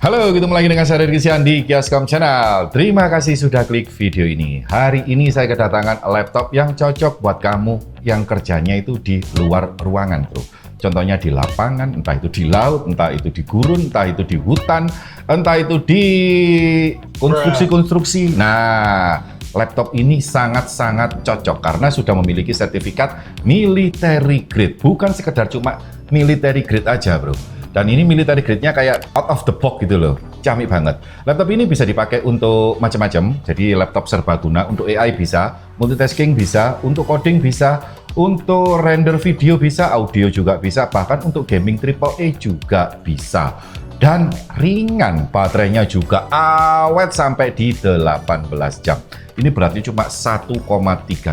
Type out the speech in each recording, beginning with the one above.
Halo, ketemu lagi dengan saya Rizky Sian di Kioscom Channel. Terima kasih sudah klik video ini. Hari ini saya kedatangan laptop yang cocok buat kamu yang kerjanya itu di luar ruangan, bro. Contohnya di lapangan, entah itu di laut, entah itu di gurun, entah itu di hutan, entah itu di konstruksi-konstruksi. Nah, laptop ini sangat-sangat cocok karena sudah memiliki sertifikat military grade. Bukan sekedar cuma military grade aja, bro. Dan ini military grade-nya kayak out of the box gitu loh. Camik banget. Laptop ini bisa dipakai untuk macam-macam. Jadi laptop serbaguna, untuk AI bisa, multitasking bisa, untuk coding bisa, untuk render video bisa, audio juga bisa, bahkan untuk gaming AAA juga bisa. Dan ringan, baterainya juga awet sampai di 18 jam. Ini beratnya cuma 1,3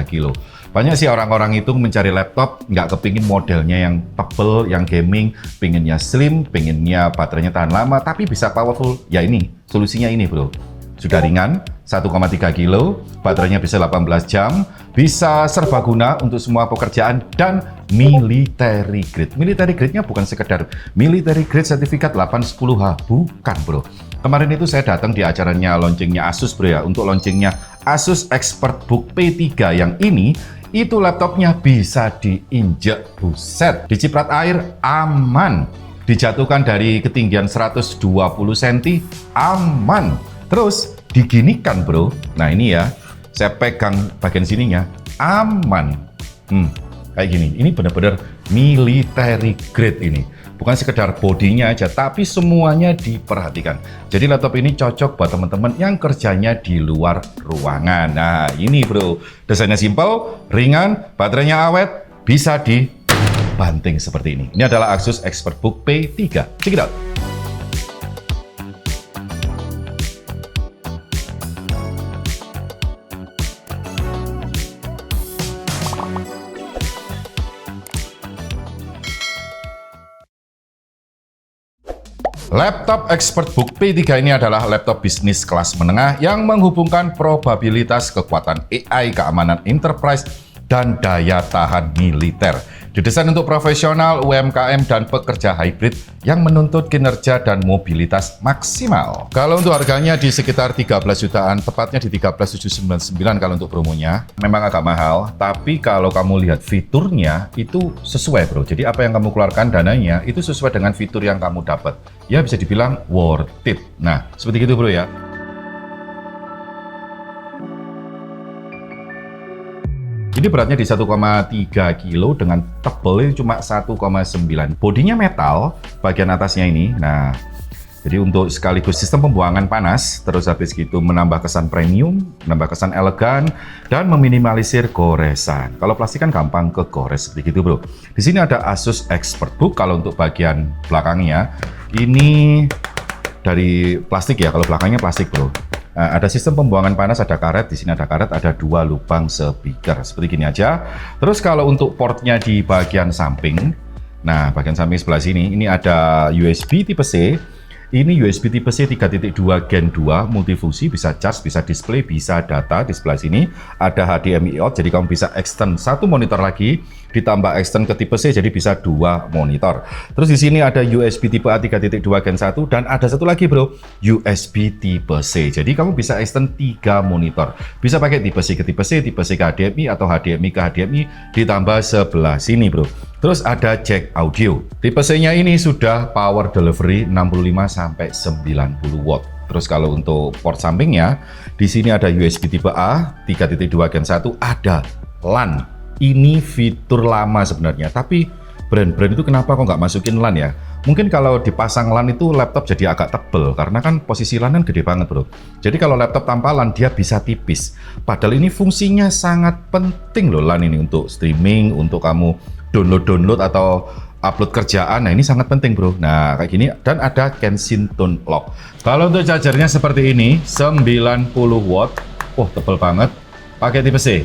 kilo. Banyak sih orang-orang itu mencari laptop, nggak kepingin modelnya yang tebel, yang gaming, pinginnya slim, pinginnya baterainya tahan lama, tapi bisa powerful. Ya ini, solusinya ini bro. Sudah ringan, 1,3 kilo, baterainya bisa 18 jam, bisa serbaguna untuk semua pekerjaan, dan military grade. Military grade-nya bukan sekedar military grade sertifikat 810H, bukan bro. Kemarin itu saya datang di acaranya launchingnya Asus bro ya, untuk launchingnya Asus ExpertBook P3 yang ini, itu laptopnya bisa diinjek, buset, diciprat air aman, dijatuhkan dari ketinggian 120 cm aman, terus diginikan bro. Nah ini ya, saya pegang bagian sininya aman, kayak gini. Ini benar-benar military grade ini. Bukan sekedar bodinya aja, tapi semuanya diperhatikan. Jadi laptop ini cocok buat teman-teman yang kerjanya di luar ruangan. Nah ini bro, desainnya simple, ringan, baterainya awet, bisa dibanting seperti ini. Ini adalah Asus ExpertBook P3. Check it out. Laptop ExpertBook P3 ini adalah laptop bisnis kelas menengah yang menghubungkan probabilitas kekuatan AI, keamanan enterprise, dan daya tahan militer. Didesain untuk profesional, UMKM, dan pekerja hybrid yang menuntut kinerja dan mobilitas maksimal. Kalau untuk harganya di sekitar 13 jutaan, tepatnya di 13.799 kalau untuk promonya. Memang agak mahal, tapi kalau kamu lihat fiturnya itu sesuai bro. Jadi apa yang kamu keluarkan dananya itu sesuai dengan fitur yang kamu dapat. Ya bisa dibilang worth it. Nah, seperti itu bro ya. Ini beratnya di 1,3 kilo dengan tebelnya cuma 1,9. Bodinya metal, bagian atasnya ini. Nah, jadi untuk sekaligus sistem pembuangan panas, terus habis gitu menambah kesan premium, menambah kesan elegan, dan meminimalisir goresan. Kalau plastik kan gampang kegores seperti itu bro. Di sini ada Asus ExpertBook. Kalau untuk bagian belakangnya, ini dari plastik ya. Kalau belakangnya plastik bro. Nah, ada sistem pembuangan panas, ada karet, di sini ada karet, ada 2 lubang speaker, seperti gini aja. Terus kalau untuk portnya di bagian samping, nah bagian samping sebelah sini, ini ada USB tipe C. Ini USB tipe C 3.2 Gen 2 multifungsi, bisa charge, bisa display, bisa data. Di sebelah sini ada HDMI out, jadi kamu bisa extend satu monitor lagi, ditambah extend ke tipe C, jadi bisa 2 monitor. Terus di sini ada USB tipe A 3.2 Gen 1 dan ada satu lagi bro, USB tipe C. Jadi kamu bisa extend 3 monitor. Bisa pakai tipe C ke tipe C ke HDMI, atau HDMI ke HDMI, ditambah sebelah sini bro. Terus ada jack audio. Tipe C-nya ini sudah power delivery 65 sampai 90 watt. Terus kalau untuk port sampingnya, di sini ada USB tipe A 3.2 Gen 1, ada LAN. Ini fitur lama sebenarnya, tapi brand-brand itu kenapa kok nggak masukin LAN ya? Mungkin kalau dipasang LAN itu laptop jadi agak tebel, karena kan posisi LAN kan gede banget bro. Jadi kalau laptop tanpa LAN dia bisa tipis. Padahal ini fungsinya sangat penting loh LAN ini, untuk streaming, untuk kamu download atau upload kerjaan. Nah ini sangat penting bro. Nah kayak gini, dan ada Kensington lock. Kalau untuk chargernya seperti ini, 90 watt. Oh tebel banget, pakai tipe C.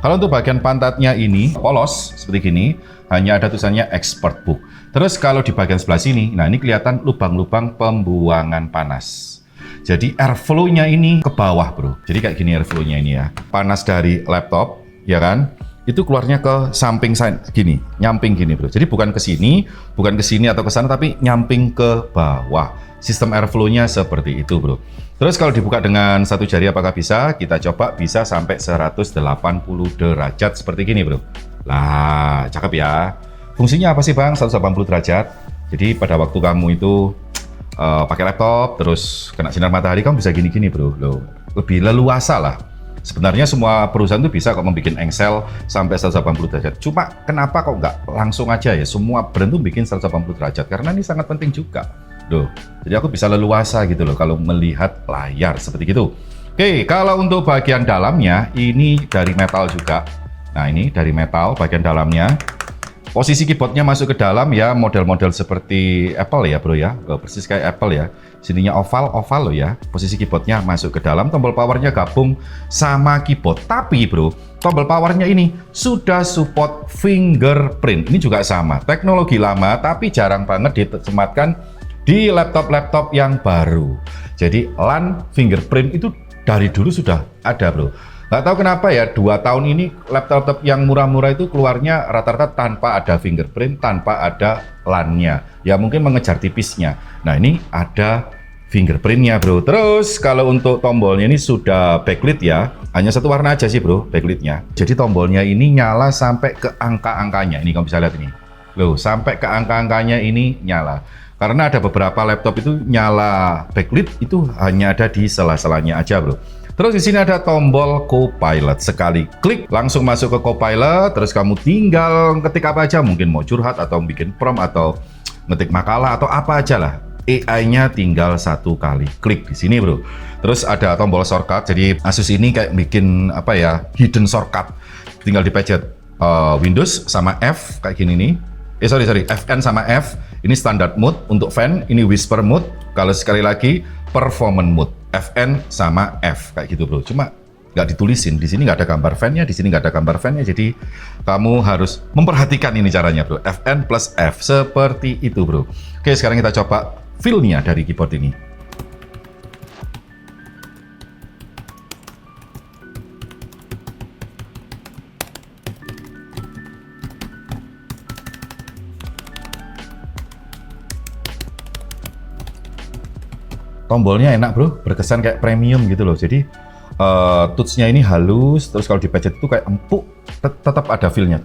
Kalau untuk bagian pantatnya ini polos seperti gini, hanya ada tulisannya ExpertBook. Terus kalau di bagian sebelah sini, nah ini kelihatan lubang-lubang pembuangan panas. Jadi airflow-nya ini ke bawah bro. Jadi kayak gini airflow-nya ini ya. Panas dari laptop, ya kan? itu keluarnya ke samping gini, nyamping gini bro. Jadi bukan ke sini atau ke sana, tapi nyamping ke bawah. Sistem airflow-nya seperti itu bro. Terus kalau dibuka dengan satu jari apakah bisa? Kita coba, bisa sampai 180 derajat seperti gini bro. Lah, cakep ya. Fungsinya apa sih bang 180 derajat? Jadi pada waktu kamu itu pakai laptop, terus kena sinar matahari, kamu bisa gini-gini bro. Loh, lebih leluasa lah. Sebenarnya semua perusahaan itu bisa kok membuat engsel sampai 180 derajat. Cuma kenapa kok nggak langsung aja ya semua brand tuh bikin 180 derajat? Karena ini sangat penting juga. Loh, jadi aku bisa leluasa gitu loh kalau melihat layar seperti gitu. Oke, kalau untuk bagian dalamnya ini dari metal juga. Nah, ini dari metal bagian dalamnya. Posisi keyboardnya masuk ke dalam ya, model-model seperti Apple ya bro ya, persis kayak Apple ya. Sininya oval loh ya. Posisi keyboardnya masuk ke dalam, tombol powernya gabung sama keyboard. Tapi bro, tombol powernya ini sudah support fingerprint. Ini juga sama, teknologi lama tapi jarang banget ditematkan di laptop-laptop yang baru. Jadi LAN fingerprint itu dari dulu sudah ada bro. Nggak tahu kenapa ya, 2 tahun ini laptop-laptop yang murah-murah itu keluarnya rata-rata tanpa ada fingerprint, tanpa ada LAN-nya. Ya mungkin mengejar tipisnya. Nah ini ada fingerprint-nya bro. Terus kalau untuk tombolnya ini sudah backlit ya. Hanya satu warna aja sih bro backlit-nya. Jadi tombolnya ini nyala sampai ke angka-angkanya. Ini kamu bisa lihat ini. Loh, sampai ke angka-angkanya ini nyala. Karena ada beberapa laptop itu nyala backlit itu hanya ada di sela-selanya aja bro. Terus di sini ada tombol Copilot, sekali klik langsung masuk ke Copilot, terus kamu tinggal ketik apa aja, mungkin mau curhat atau bikin prompt atau ngetik makalah atau apa aja lah. AI-nya tinggal satu kali klik di sini bro. Terus ada tombol shortcut, jadi Asus ini kayak bikin apa ya, hidden shortcut. Tinggal dipencet Windows sama F kayak gini nih. Sorry, Fn sama F. Ini standard mode untuk fan, ini whisper mode. Kalau sekali lagi performance mode. Fn sama F kayak gitu bro. Cuma nggak ditulisin di sini, nggak ada gambar fan-nya, di sini nggak ada gambar fan-nya. Jadi kamu harus memperhatikan ini caranya bro. Fn plus F seperti itu bro. Oke, sekarang kita coba feel-nya dari keyboard ini. Tombolnya enak bro, berkesan kayak premium gitu loh. Jadi touch-nya ini halus, terus kalau dipencet itu kayak empuk, tetap ada feel-nya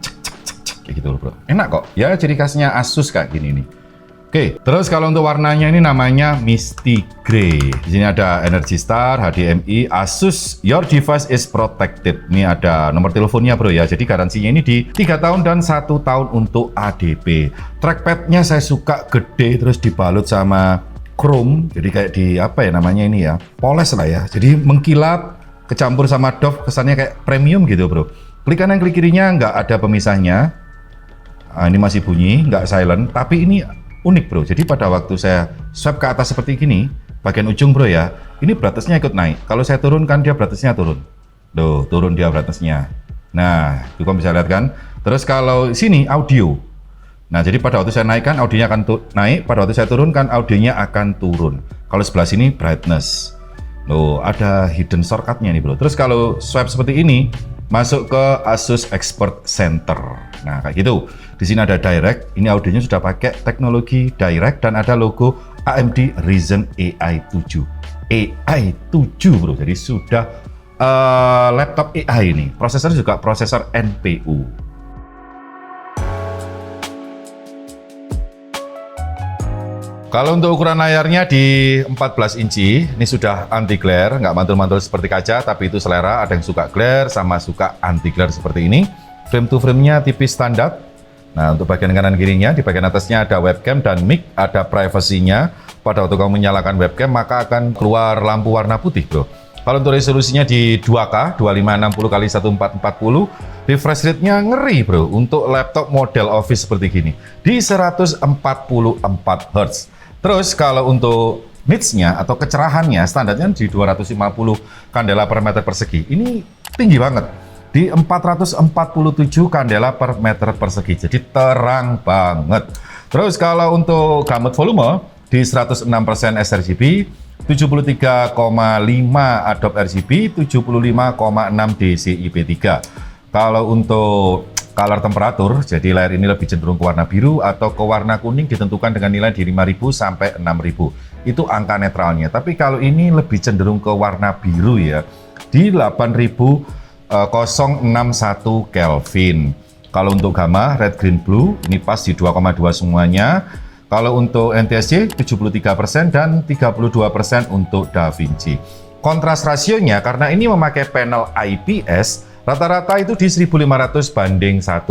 kayak gitu loh bro. Enak kok, ya ciri khasnya Asus kayak gini nih. Oke, terus kalau untuk warnanya ini namanya Misty Grey. Di sini ada Energy Star, HDMI, Asus, your device is protected. Ini ada nomor teleponnya bro ya, jadi garansinya ini di 3 tahun dan 1 tahun untuk ADB. Trackpad-nya saya suka gede, terus dibalut sama chrome, jadi kayak di apa ya namanya ini ya, poles lah ya, jadi mengkilap kecampur sama doff, kesannya kayak premium gitu bro. Klik kanan klik kirinya nggak ada pemisahnya. Nah, ini masih bunyi, nggak silent, tapi ini unik bro. Jadi pada waktu saya swipe ke atas seperti gini, bagian ujung bro ya, ini brightness-nya ikut naik. Kalau saya turunkan, dia brightness-nya turun. Tuh, turun dia brightness-nya. Nah, itu kamu bisa lihat kan. Terus kalau sini audio. Nah, jadi pada waktu saya naikkan, audionya akan naik. Pada waktu saya turunkan, audionya akan turun. Kalau sebelah sini, brightness. Loh, ada hidden shortcut-nya nih bro. Terus kalau swipe seperti ini, masuk ke Asus Expert Center. Nah, kayak gitu. Di sini ada direct. Ini audionya sudah pakai teknologi direct. Dan ada logo AMD Ryzen AI 7. AI 7 bro. Jadi sudah laptop AI ini. Prosesor juga prosesor NPU. Kalau untuk ukuran layarnya di 14 inci, ini sudah anti glare, nggak mantul-mantul seperti kaca, tapi itu selera. Ada yang suka glare, sama suka anti glare seperti ini. Frame to frame-nya tipis standar. Nah, untuk bagian kanan kirinya, di bagian atasnya ada webcam dan mic, ada privacy-nya. Pada waktu kamu menyalakan webcam, maka akan keluar lampu warna putih, bro. Kalau untuk resolusinya di 2K, 2560x1440, refresh rate-nya ngeri, bro. Untuk laptop model Office seperti gini, di 144 Hz. Terus kalau untuk nits-nya atau kecerahannya standarnya di 250 kandela per meter persegi. Ini tinggi banget. Di 447 kandela per meter persegi. Jadi terang banget. Terus kalau untuk gamut volume di 106% sRGB, 73,5 Adobe RGB, 75,6 DCI-P3. Kalau untuk color temperatur, jadi layar ini lebih cenderung ke warna biru atau ke warna kuning ditentukan dengan nilai di 5.000 sampai 6.000. Itu angka netralnya. Tapi kalau ini lebih cenderung ke warna biru ya, di 8.061 Kelvin. Kalau untuk gamma, red, green, blue, ini pas di 2,2 semuanya. Kalau untuk NTSC 73% dan 32% untuk DaVinci. Kontras rasionya karena ini memakai panel IPS, rata-rata itu di 1.500 banding 1.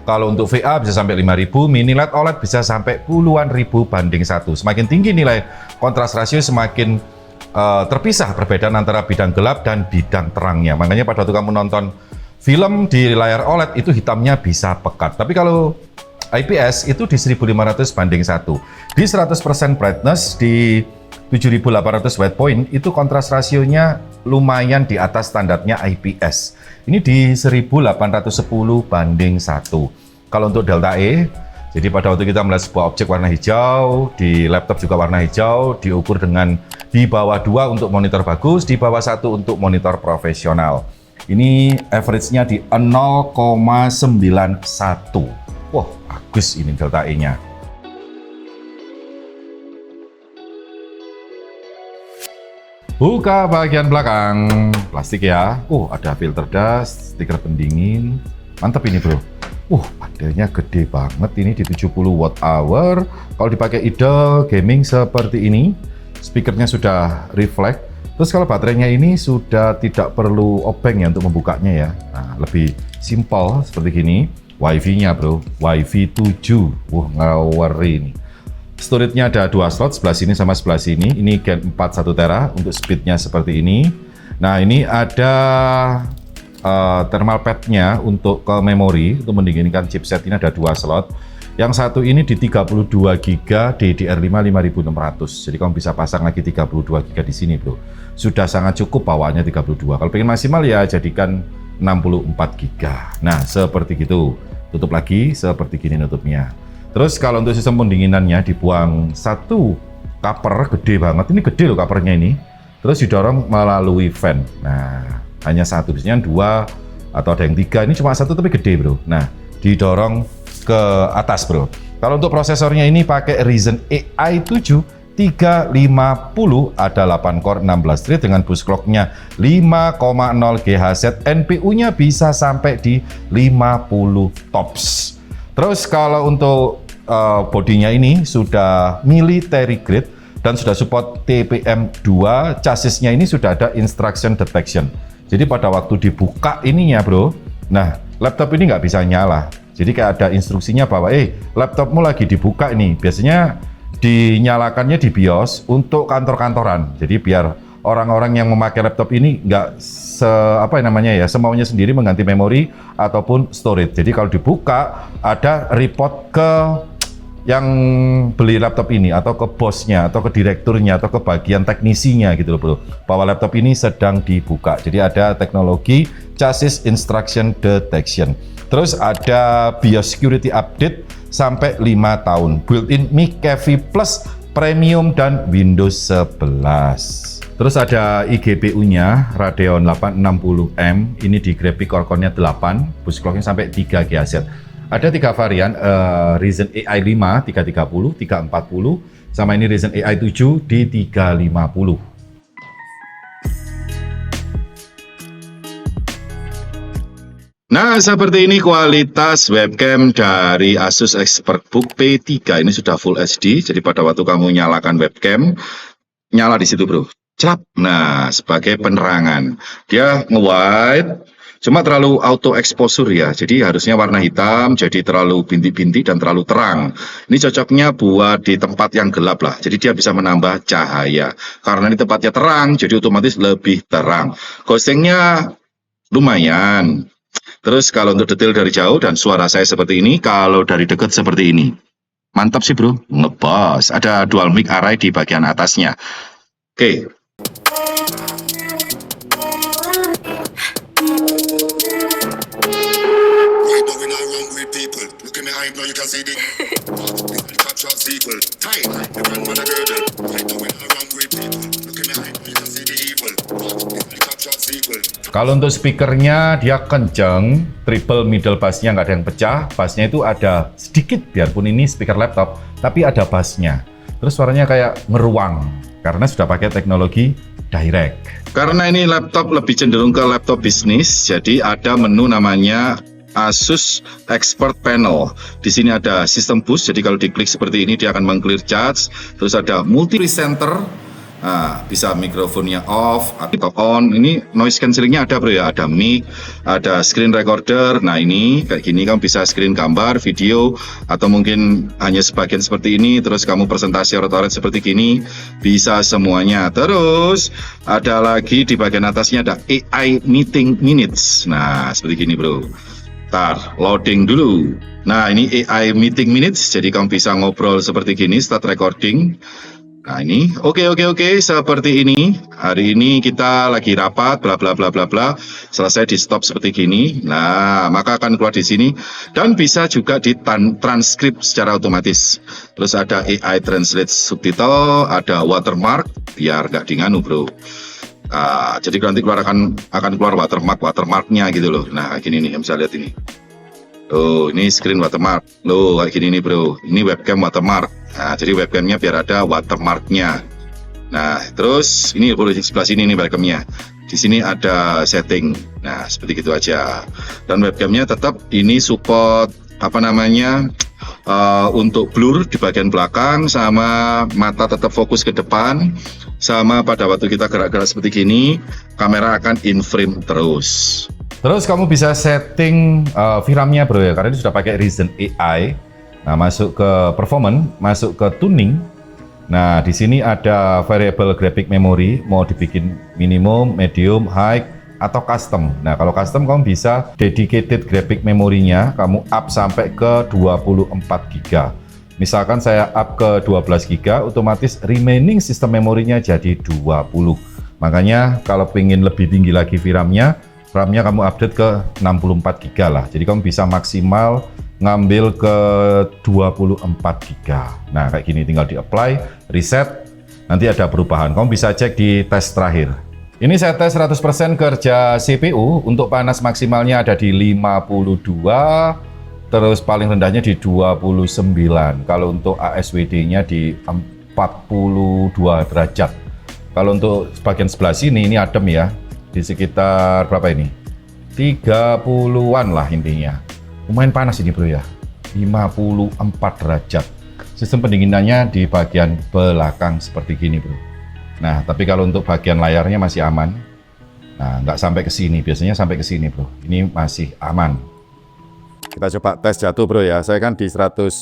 Kalau untuk VA bisa sampai 5.000, mini LED OLED bisa sampai puluhan ribu banding 1. Semakin tinggi nilai kontras rasio semakin terpisah perbedaan antara bidang gelap dan bidang terangnya. Makanya pada waktu kamu nonton film di layar OLED itu hitamnya bisa pekat. Tapi kalau IPS itu di 1.500 banding 1. Di 100% brightness di 7.800 white point itu kontras rasionya lumayan di atas standarnya IPS. Ini di 1.810 banding 1. Kalau untuk delta E, jadi pada waktu kita melihat sebuah objek warna hijau, di laptop juga warna hijau, diukur dengan di bawah 2 untuk monitor bagus, di bawah 1 untuk monitor profesional. Ini average-nya di 0,91. Wah, bagus ini delta E-nya. Buka bagian belakang, plastik ya. Ada filter dust, stiker pendingin. Mantap ini bro. Panelnya gede banget ini di 70 watt hour. Kalau dipakai idle gaming seperti ini, speakernya sudah reflect. Terus kalau baterainya ini sudah tidak perlu obeng ya untuk membukanya ya. Nah, lebih simple seperti gini. Wi-Fi-nya bro, Wi-Fi 7. Ngawari ini. Storage-nya ada 2 slot, sebelah sini sama sebelah sini. Ini Gen 4 1 tera untuk speed-nya seperti ini. Nah, ini ada thermal pad-nya untuk ke memori, untuk mendinginkan chipset ini ada 2 slot. Yang satu ini di 32 GB DDR5 5600. Jadi kamu bisa pasang lagi 32 GB di sini, bro. Sudah sangat cukup powernya 32. Kalau pengen maksimal ya jadikan 64 GB. Nah, seperti gitu. Tutup lagi seperti gini nutupnya. Terus kalau untuk sistem pendinginannya dibuang satu cover gede banget. Ini gede loh covernya ini. Terus didorong melalui fan. Nah, hanya satu, biasanya 2 atau ada yang 3. Ini cuma satu tapi gede, bro. Nah, didorong ke atas, bro. Kalau untuk prosesornya ini pakai Ryzen AI 7 350, ada 8 core 16 thread dengan boost clock-nya 5,0 GHz. NPU-nya bisa sampai di 50 tops. Terus kalau untuk bodinya ini sudah military grade dan sudah support TPM2, chassisnya ini sudah ada instruction detection. Jadi pada waktu dibuka ininya bro, nah laptop ini nggak bisa nyala. Jadi kayak ada instruksinya bahwa laptopmu lagi dibuka ini. Biasanya dinyalakannya di BIOS untuk kantor-kantoran. Jadi biar orang-orang yang memakai laptop ini nggak semaunya sendiri mengganti memori ataupun storage. Jadi kalau dibuka ada report ke yang beli laptop ini atau ke bosnya atau ke direkturnya atau ke bagian teknisinya gitu loh bro, bahwa laptop ini sedang dibuka. Jadi ada teknologi chassis instruction detection. Terus ada BIOS security update sampai 5 tahun, built-in McAfee Plus Premium dan Windows 11. Terus ada iGPU-nya Radeon 860M, ini di graphic core-nya 8, boost clock-nya sampai 3 GHz. Ada 3 varian, Ryzen AI 5 330, 340, sama ini Ryzen AI 7 di 350. Nah, seperti ini kualitas webcam dari Asus ExpertBook P3. Ini sudah Full HD, jadi pada waktu kamu nyalakan webcam, nyala di situ bro. Celap. Nah, sebagai penerangan. Dia nge-white, cuma terlalu auto exposure ya. Jadi harusnya warna hitam, jadi terlalu bintik-bintik dan terlalu terang. Ini cocoknya buat di tempat yang gelap lah. Jadi dia bisa menambah cahaya. Karena ini tempatnya terang, jadi otomatis lebih terang. Ghostingnya lumayan. Terus kalau untuk detail dari jauh dan suara saya seperti ini, kalau dari dekat seperti ini. Mantap sih bro, ngebos. Ada dual mic array di bagian atasnya. Oke. Kalau untuk speakernya dia kenceng, triple middle bassnya nggak ada yang pecah, bassnya itu ada sedikit, biarpun ini speaker laptop, tapi ada bassnya. Terus suaranya kayak ngeruang, karena sudah pakai teknologi direct. Karena ini laptop lebih cenderung ke laptop bisnis, jadi ada menu namanya Asus Expert Panel. Di sini ada sistem boost, jadi kalau diklik seperti ini dia akan meng-clear charge. Terus ada multi presenter. Nah, bisa mikrofonnya off atau on. Ini noise cancellingnya ada bro ya, ada mic, ada screen recorder. Nah ini kayak gini kamu bisa screen gambar, video, atau mungkin hanya sebagian seperti ini. Terus kamu presentasi orat-orat seperti gini, bisa semuanya. Terus ada lagi di bagian atasnya ada AI Meeting Minutes. Nah seperti gini bro. Ntar loading dulu. Nah ini AI Meeting Minutes, jadi kamu bisa ngobrol seperti gini, start recording. Nah ini, oke, seperti ini. Hari ini kita lagi rapat, bla bla bla bla bla. Selesai di stop seperti gini. Nah, maka akan keluar di sini dan bisa juga ditranskrip secara otomatis. Terus ada AI Translate Subtitle, ada watermark biar nggak dinganu bro. Nah, jadi nanti akan keluar watermarknya gitu loh. Nah, gini nih, bisa lihat ini. Oh, ini screen watermark. Loh, kayak gini nih bro. Ini webcam watermark. Nah, jadi webcamnya biar ada watermarknya. Nah, terus ini boleh di sebelah sini nih webcamnya. Di sini ada setting. Nah, seperti itu aja. Dan webcamnya tetap ini support untuk blur di bagian belakang, sama mata tetap fokus ke depan, sama pada waktu kita gerak-gerak seperti gini, kamera akan in frame terus. Terus kamu bisa setting VRAM-nya bro ya, karena ini sudah pakai Ryzen AI. Nah, masuk ke performance, masuk ke tuning. Nah, di sini ada variable graphic memory, mau dibikin minimum, medium, high, atau custom. Nah, kalau custom kamu bisa dedicated graphic memorinya, kamu up sampai ke 24 GB. Misalkan saya up ke 12 GB, otomatis remaining sistem memorinya jadi 20. Makanya kalau pengen lebih tinggi lagi VRAM-nya, RAM-nya kamu update ke 64 GB lah. Jadi kamu bisa maksimal ngambil ke 24 GB. Nah, kayak gini tinggal di-apply, reset, nanti ada perubahan. Kamu bisa cek di tes terakhir. Ini saya tes 100% kerja CPU, untuk panas maksimalnya ada di 52, terus paling rendahnya di 29. Kalau untuk ASWD-nya di 42 derajat. Kalau untuk bagian sebelah sini, ini adem ya. Di sekitar berapa ini? 30-an lah intinya. Lumayan panas ini bro ya. 54 derajat. Sistem pendinginannya di bagian belakang seperti gini bro. Nah, tapi kalau untuk bagian layarnya masih aman. Nah, nggak sampai ke sini. Biasanya sampai ke sini bro. Ini masih aman. Kita coba tes jatuh bro ya. Saya kan di 180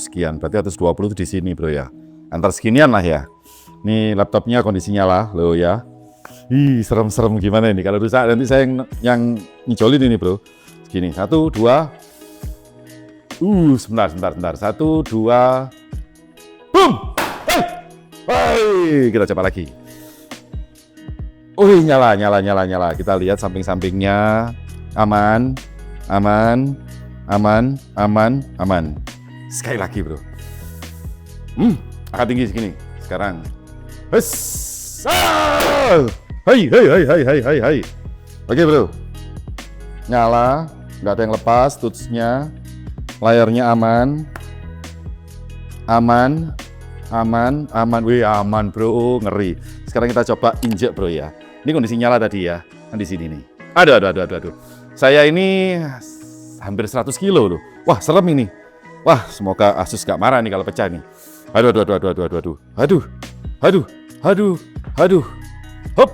sekian. Berarti 120 itu di sini bro ya. Antar seginian lah ya. Ini laptopnya kondisinya lah loh ya. Ih, serem-serem gimana ini kalau rusak, nanti saya yang ngijolin ini bro. Segini, 1, 2. Sebentar. 1, 2. Boom! Hey, kita coba lagi. Nyala. Kita lihat samping-sampingnya. Aman. Sekali lagi bro. Akan tinggi segini. Sekarang. Hai. Oke bro. Nyala, nggak ada yang lepas, touch-nya. Layarnya aman. Wih, aman bro, ngeri. Sekarang kita coba injek bro ya. Ini kondisi nyala tadi ya, kan di sini nih. Aduh. Saya ini hampir 100 kilo loh. Wah, serem ini. Wah, semoga Asus gak marah nih kalau pecah nih. Aduh. Hop.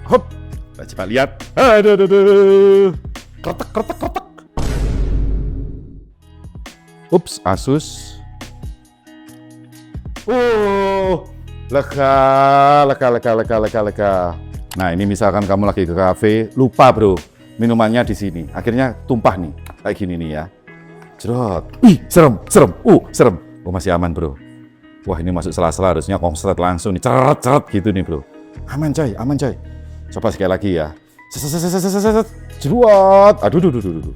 Hop. Kita coba lihat. Aduh. Kretek. Ups, Asus. Lega. Nah, ini misalkan kamu lagi ke kafe, lupa bro, minumannya di sini. Akhirnya tumpah nih, kayak gini nih ya. Jerot. Ih, serem. Oh, masih aman bro. Wah, ini masuk sela-sela, harusnya konslet langsung nih, ceret gitu nih bro. Aman coy. Coba sekali lagi ya. Jerot. Aduh.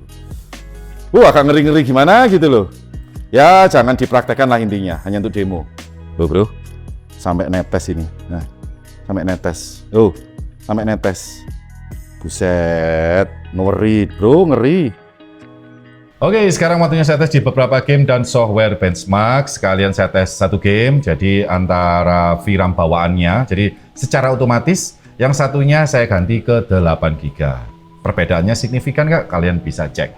Agak ngeri-ngeri gimana gitu loh. Ya, jangan dipraktekkan lah intinya, hanya untuk demo. Loh bro, sampai netes ini. Nah, Sampai netes. Oh, sampai netes. Buset, ngeri bro, ngeri. Oke, sekarang waktunya saya tes di beberapa game dan software benchmark. Sekalian saya tes satu game, jadi antara VRAM bawaannya. Jadi secara otomatis, yang satunya saya ganti ke 8 GB. Perbedaannya signifikan nggak? Kalian bisa cek.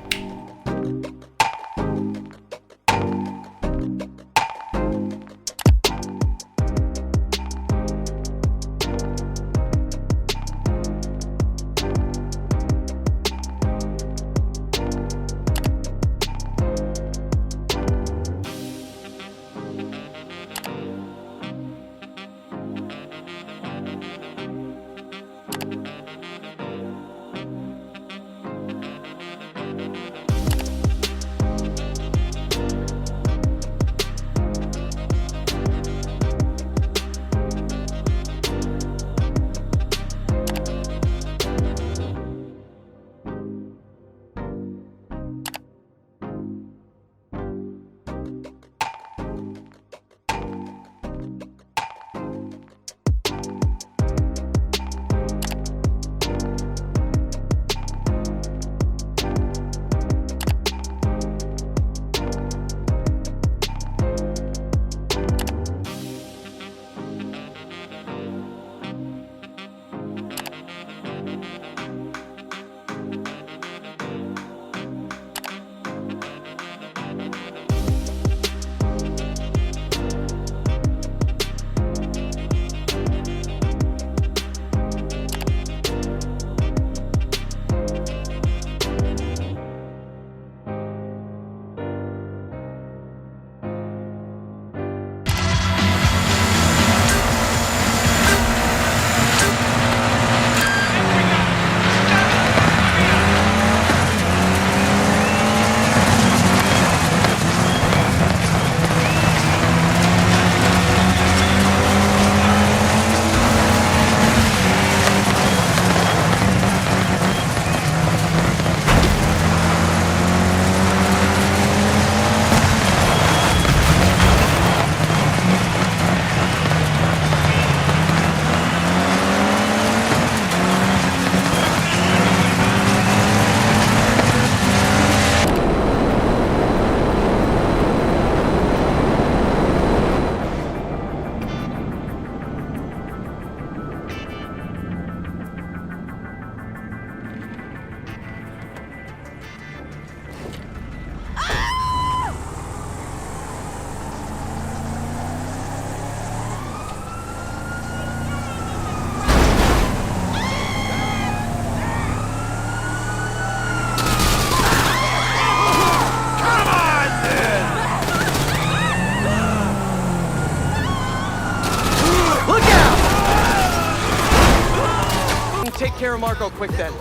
Take care of Marco quick then.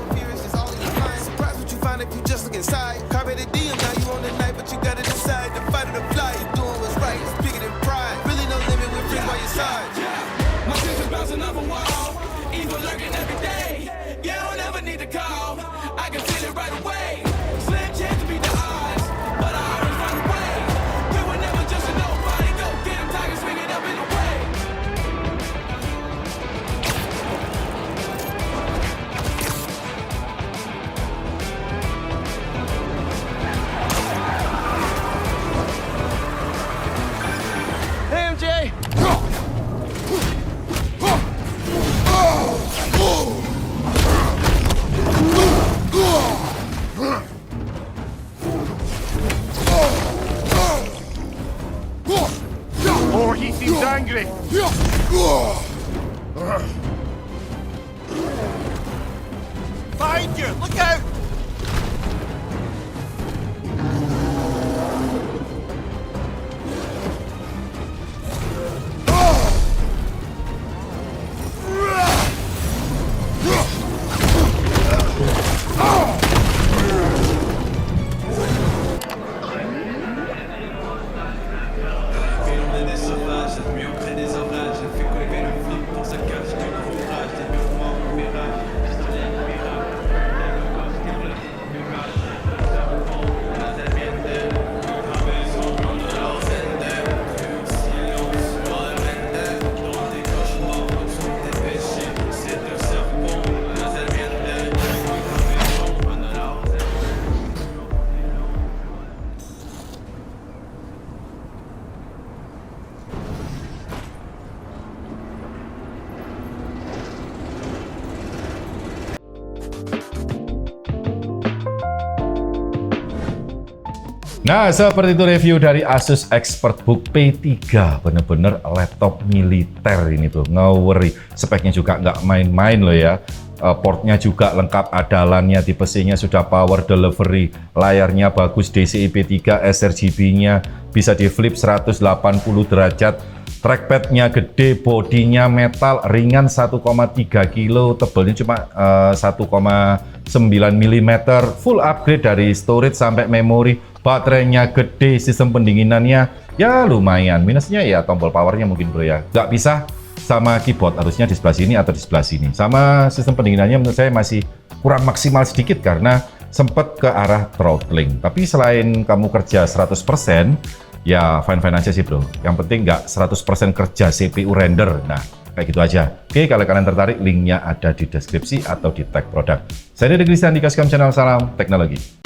Surprise what you find if you just look inside. Carpeted diem, now you on the night, but you gotta decide. The fight or the fly, you doing what's right, it's bigger than pride. Really no limit with friends by your side. My vision bouncing off a wall, evil lurking every day. You don't ever need to call, I can feel it right away. Slim chance to beat the odds, but I always find a way. You were never just a nobody, go get him, tiger, swing it up in the way. Hey, MJ! Oh, he seems angry. Behind you! Look out! Nah, seperti itu review dari Asus ExpertBook P3. Bener-bener laptop militer ini tuh, ngawuri. Speknya juga nggak main-main loh ya. Portnya juga lengkap, adalannya, tipe C-nya sudah power delivery. Layarnya bagus, DCI P3, sRGB-nya bisa di flip 180 derajat. Trackpad-nya gede, bodinya metal, ringan 1,3 kilo, tebelnya cuma 1,9 mm. Full upgrade dari storage sampai memori. Baterainya gede, sistem pendinginannya ya lumayan. Minusnya ya tombol powernya mungkin bro ya. Nggak bisa sama keyboard, harusnya di sebelah sini atau di sebelah sini. Sama sistem pendinginannya menurut saya masih kurang maksimal sedikit karena sempat ke arah throttling. Tapi selain kamu kerja 100%, ya fine-fine aja sih bro. Yang penting nggak 100% kerja CPU render. Nah, kayak gitu aja. Oke, kalau kalian tertarik, linknya ada di deskripsi atau di tag produk. Saya Deddy Christian di Kascom Channel, salam teknologi.